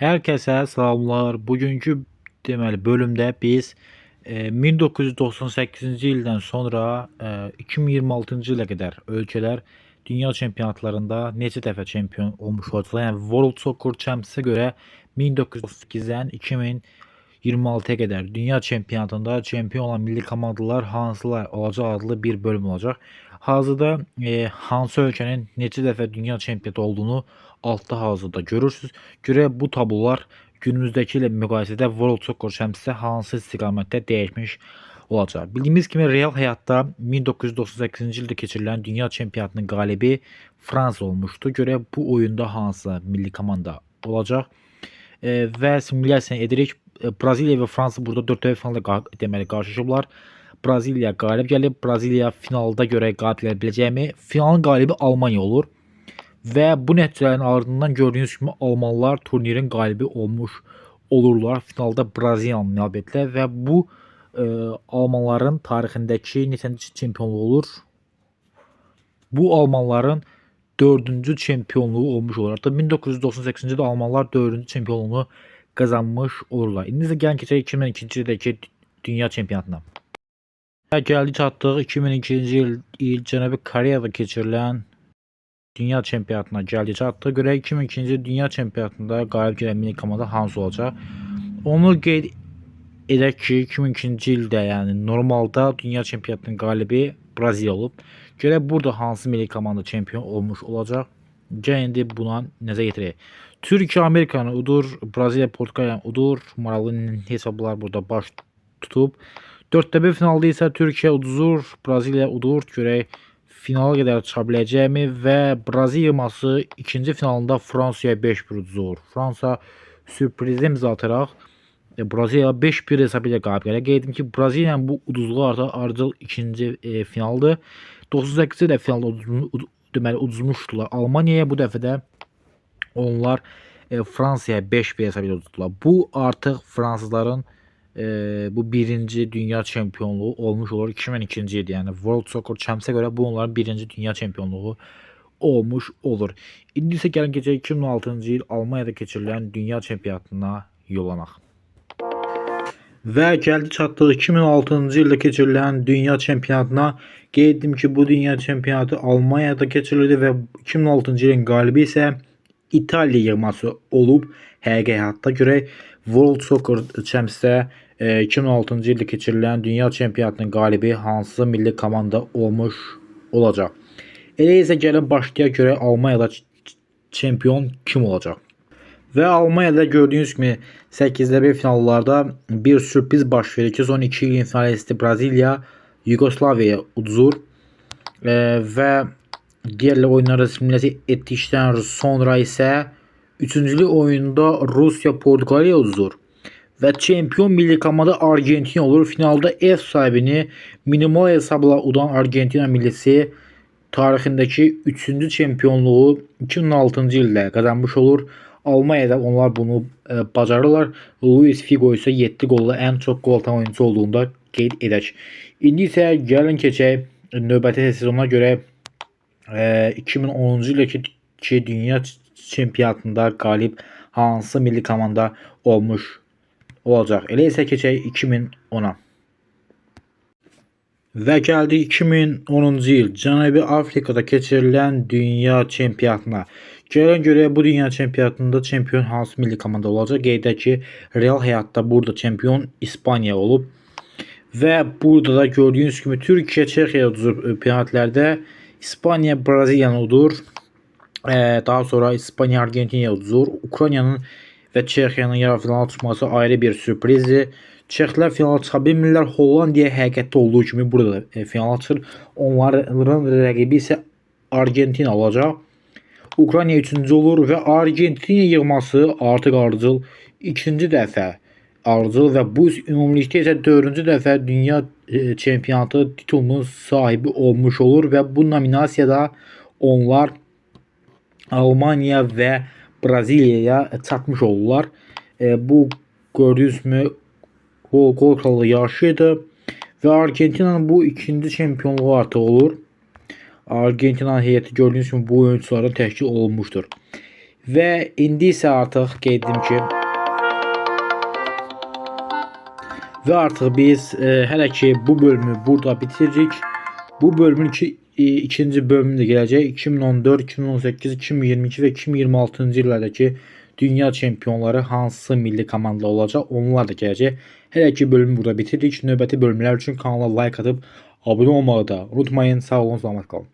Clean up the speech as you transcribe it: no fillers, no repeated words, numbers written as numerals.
Herkese salamlar. Bugünkü bölümdə biz 1998-ci ildən sonra 2026-cı ilə qədər ölkələr dünya çempionatlarında neçə dəfə çempion olmuş olacaqlar. Yəni World Soccer Championship'ə görə 1938-dən 2026-ya qədər dünya çempionatında çempion olan milli komandalar hansılar olacaq adlı bir bölüm olacaq. Hazırda hansı ölkənin neçə dəfə dünya çempionatı olduğunu altta hazırda görürsünüz. Görə bu tablolar günümüzdəki ilə müqayisədə World Soccer Championship'də hansı istiqamətdə dəyişmiş olacaq. Bildiyimiz kimi real həyatda 1998-ci ildə keçirilən dünya çempionatının qalibi Fransa olmuşdu. Görə bu oyunda hansı milli komanda olacaq və simulyasiya edirik. Braziliya və Fransa burada 4 dəfə finalda qarşılaşıblar. Braziliya qalib gəlib. Braziliya finalda görə qalib gələ biləcəkmi? Finalın qalibi Almaniya olur. Və bu nəticələrin ardından gördüyünüz kimi Almanlar turnirin qalibi olmuş olurlar. Finalda Braziliyanı məğlub etdilər və bu Almanların tarixindəki neçənci çempionluğu olur? Bu Almanların 4-cü çempionluğu olmuş olur. Hatta 1998-ci ildə Almanlar 4-cü çempionluğunu qazanmış olurlar. İndi isə gəlin keçək 2002-ci ildəki dünya çempionatına. Gəldik çatdıq 2002-ci il Cənubi Koreyada keçirilən dünya çempionatına gəldik çatdıq. Görək 2002-ci dünya çempionatında qalib gələn milli komanda hansı olacaq? Onu qeyd edək ki, 2002-ci ildə, yəni normalda dünya çempionatının qalibi Braziliya olub. Görək burada hansı milli komanda çempion olmuş olacaq? Gəlin indi buna nəzər yetirək. Türkiyə Amerikanı udur, Braziliya Portuqaliyanı udur. Maraqlı hesablar burada baş tutub. 4-də 1 finalda isə Türkiyə uduzur, Braziliya udur. Görək finala qədər çıxa biləcəkmi və Braziliya ması ikinci finalında Fransaya 5-1 uduzur. Fransa sürprizi imza ataraq Braziliya 5-1 hesabı ilə qalib gəlir. Qeyd edim ki, Braziliyanın bu uduzluğu artıq ardıcıl ikinci finaldır. 98-ci də finalda uduzmuşdular Almaniyaya. Bu dəfə də onlar Fransaya 5-1 hesabı ilə uduzdular. Bu artıq fransızların bu birinci dünya çempionluğu olmuş olur 2002-ci ildə. Yəni World Soccer Championship'ə görə bu onların birinci dünya çempionluğu olmuş olur. İndi isə gəlin keçək 2006-cı il Almaniyada keçirilən dünya çempionatına yollanaq. Və gəldi çatdıq 2006-cı ildə keçirilən dünya çempionatına. Qeyd etdim ki, bu dünya çempionatı Almaniyada keçirildi və 2006-cı ilin qalibi isə İtaliya yığması olub. Həqiqi həyatda görək World Soccer Championship'də 2006-cı ildə keçirilən dünya çempionatının qalibi hansı milli komanda olmuş olacaq? Elə isə gəlin başlayaq görək Almaniyada çempion kim olacaq? Və Almaniyada gördüyünüz kimi 8-də 1 finallarda bir sürpriz baş verir ki, son 2 ilin finalisti Braziliya Yugoslaviyaya uduzur və digər oyunlarda simulyasiya etdikdən sonra isə 3-cü oyunda Rusiya Portuqaliya uduzur və çempion milli komanda Argentina olur. Finalda ev sahibini minimal hesabla udan Argentina millisi tarixindəki 3-cü çempionluğu 2006-cı ildə qazanmış olur. Almaniyada onlar bunu bacarırlar. Luis Figo isə 7 qolla ən çox qol atan oyuncu olduğunda qeyd edək. İndi isə gəlin keçək növbəti sezona görə 2010-cu ildəki dünya çempionatında qalib hansı milli komanda olmuş olacaq? Elə isə keçək 2010-a. Və gəldi 2010-cu il Cənubi Afrikada keçirilən dünya çempionatına. Gəlin görək bu dünya çempionatında çempion hansı milli komanda olacaq? Qeyd edək ki, real həyatda burada çempion İspaniya olub. Və burada da gördüyünüz kimi Türkiyə Çexiya uduzur penaltilərdə. İspaniya Braziliyanı udur. Daha sonra İspaniya Argentinaya uduzur. Ukraynanın və Çexiyanın yarı finala çıxması ayrı bir sürprizdir. Çexlər finala çıxa bilmirlər. Hollandiya həqiqətdə olduğu kimi burada da finala çıxır. Onların rəqibi isə Argentina olacaq. Ukrayna 3-cü olur və Argentina yığması artıq ardıcıl ikinci dəfə ardıcıl və bu ümumilikdə isə 4-cü dəfə dünya çempionatı titulunun sahibi olmuş olur və bu nominasiyada onlar Almaniya və Braziliyaya çatmış olurlar. Bu gördüyünüz kimi gol kralı yarışıydı və Argentinanın bu ikinci çempionluğu artıq olur. Argentina heyəti gördüyünüz kimi bu oyunculardan təşkil olunmuşdur. Və indi isə artıq qeyd etdim ki, və artıq biz hələ ki bu bölümü burada bitiririk. Bu bölümün ikinci bölümü də gələcək. 2014, 2018, 2022 və 2026-cı illərdəki dünya çempionları hansı milli komanda olacaq, onlar da gələcək. Hələ ki bölümü burada bitiririk. Növbəti bölümlər üçün kanala like atıb abunə olmağı da unutmayın. Sağ olun, salamat qalın.